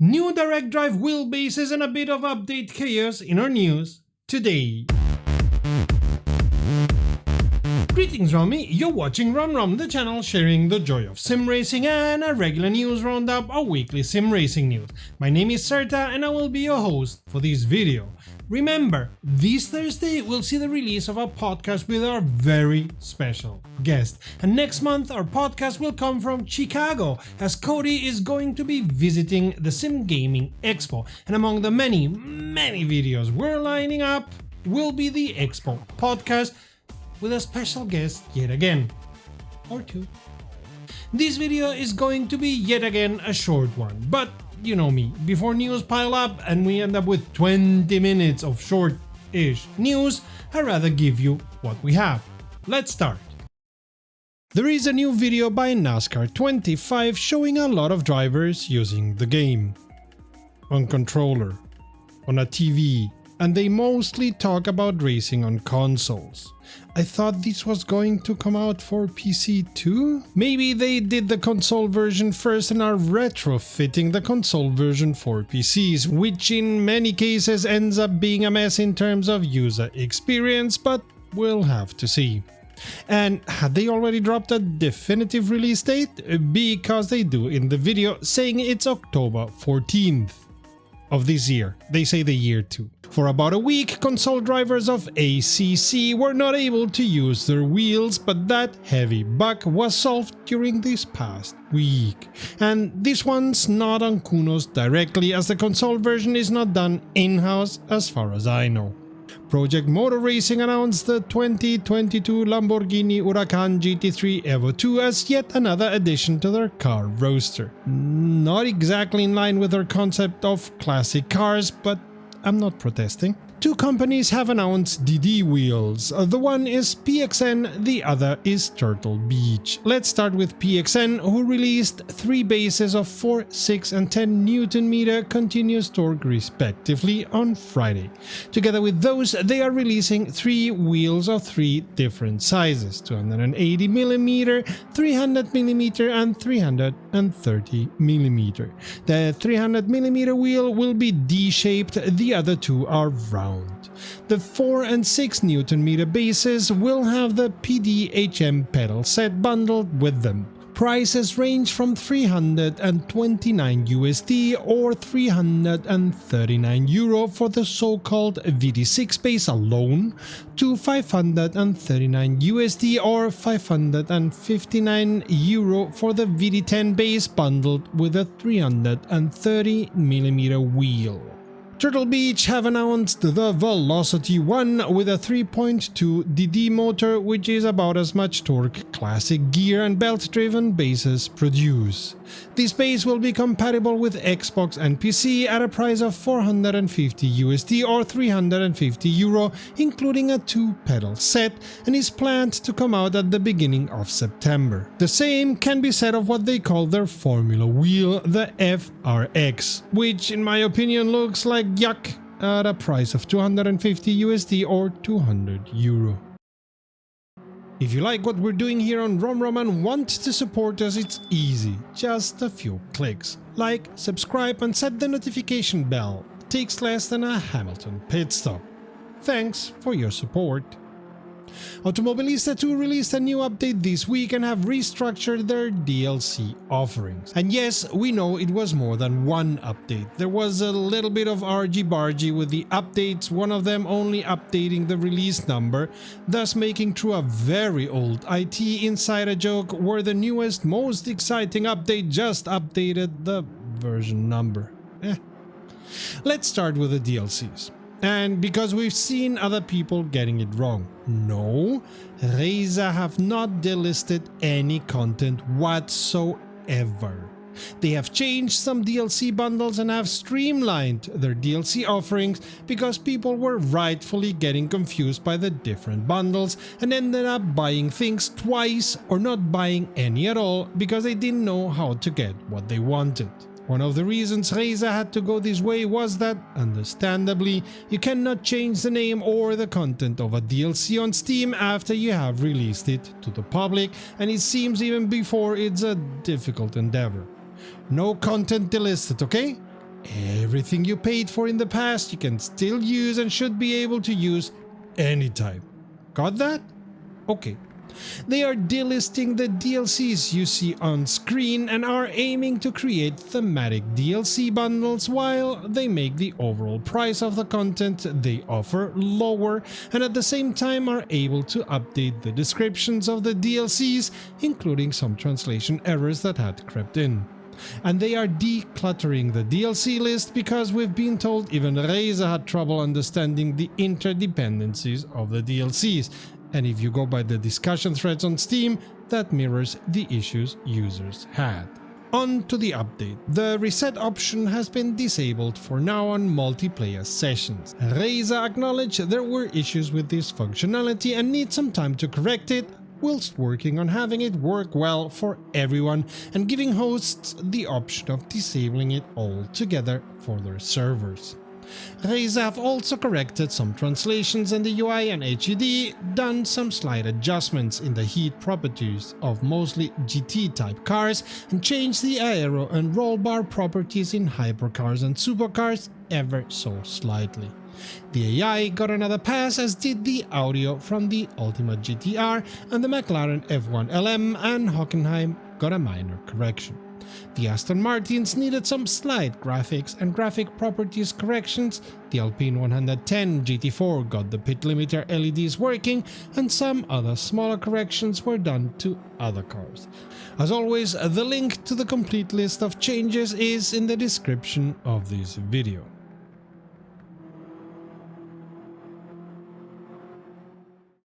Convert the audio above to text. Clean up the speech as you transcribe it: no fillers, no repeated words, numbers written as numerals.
New direct drive wheelbases and a bit of update chaos in our news today. Greetings Romy, you're watching WromWrom, the channel sharing the joy of sim racing and a regular news roundup of weekly sim racing news. My name is Serta and I will be your host for this video. Remember, this Thursday we'll see the release of a podcast with our very special guest. And next month our podcast will come from Chicago, as Cody is going to be visiting the Sim Gaming Expo. And among the many videos we're lining up will be the Expo podcast with a special guest yet again. Or two. This video is going to be yet again a short one, but you know me, before news pile up and we end up with 20 minutes of short-ish news, I'd rather give you what we have. Let's start. There is a new video by NASCAR 25 showing a lot of drivers using the game. On controller, on a TV, and they mostly talk about racing on consoles. I thought this was going to come out for PC too? Maybe they did the console version first and are retrofitting the console version for PCs, which in many cases ends up being a mess in terms of user experience, but we'll have to see. And had they already dropped a definitive release date? Because they do in the video, saying it's October 14th. Of this year. They say the year too. For about a week, console drivers of ACC were not able to use their wheels, but that heavy bug was solved during this past week. And this one's not on Kunos directly, as the console version is not done in-house as far as I know. Project Motor Racing announced the 2022 Lamborghini Huracan GT3 Evo 2 as yet another addition to their car roster. Not exactly in line with their concept of classic cars, but I'm not protesting. Two companies have announced DD wheels. The one is PXN, the other is Turtle Beach. Let's start with PXN, who released 3 bases of 4, 6 and 10 Nm continuous torque respectively on Friday. Together with those, they are releasing 3 wheels of 3 different sizes, 280mm, 300mm and 330mm. The 300mm wheel will be D-shaped, the other 2 are round. The 4 and 6 Nm bases will have the PDHM pedal set bundled with them. Prices range from $329 or €339 for the so-called VD6 base alone, to $539 or €559 for the VD10 base bundled with a 330mm wheel. Turtle Beach have announced the Velocity 1 with a 3.2 DD motor, which is about as much torque classic gear and belt-driven bases produce. This base will be compatible with Xbox and PC at a price of $450 or €350, including a 2-pedal set, and is planned to come out at the beginning of September. The same can be said of what they call their formula wheel, the FRX, which in my opinion looks like yuck at a price of $250 or €200. If you like what we're doing here on WromWrom and want to support us, it's easy, just a few clicks. Like, subscribe and set the notification bell. It takes less than a Hamilton pit stop. Thanks for your support. Automobilista 2 released a new update this week and have restructured their DLC offerings. And yes, we know it was more than one update. There was a little bit of argy-bargy with the updates, one of them only updating the release number, thus making true a very old IT insider joke where the newest, most exciting update just updated the version number. Let's start with the DLCs. And because we've seen other people getting it wrong. No, Reza have not delisted any content whatsoever. They have changed some DLC bundles and have streamlined their DLC offerings because people were rightfully getting confused by the different bundles and ended up buying things twice or not buying any at all because they didn't know how to get what they wanted. One of the reasons Reza had to go this way was that, understandably, you cannot change the name or the content of a DLC on Steam after you have released it to the public, and it seems even before it's a difficult endeavor. No content delisted, okay? Everything you paid for in the past you can still use and should be able to use anytime. Got that? Okay. They are delisting the DLCs you see on screen and are aiming to create thematic DLC bundles while they make the overall price of the content they offer lower, and at the same time are able to update the descriptions of the DLCs, including some translation errors that had crept in. And they are decluttering the DLC list because we've been told even Razer had trouble understanding the interdependencies of the DLCs. And if you go by the discussion threads on Steam, that mirrors the issues users had. On to the update. The reset option has been disabled for now on multiplayer sessions. Razer acknowledged there were issues with this functionality and need some time to correct it, whilst working on having it work well for everyone and giving hosts the option of disabling it altogether for their servers. Razer have also corrected some translations in the UI and HUD, done some slight adjustments in the heat properties of mostly GT type cars, and changed the aero and roll bar properties in hypercars and supercars ever so slightly. The AI got another pass, as did the audio from the Ultimate GTR, and the McLaren F1 LM and Hockenheim got a minor correction. The Aston Martins needed some slight graphics and graphic properties corrections, the Alpine 110 GT4 got the pit limiter LEDs working, and some other smaller corrections were done to other cars. As always, the link to the complete list of changes is in the description of this video.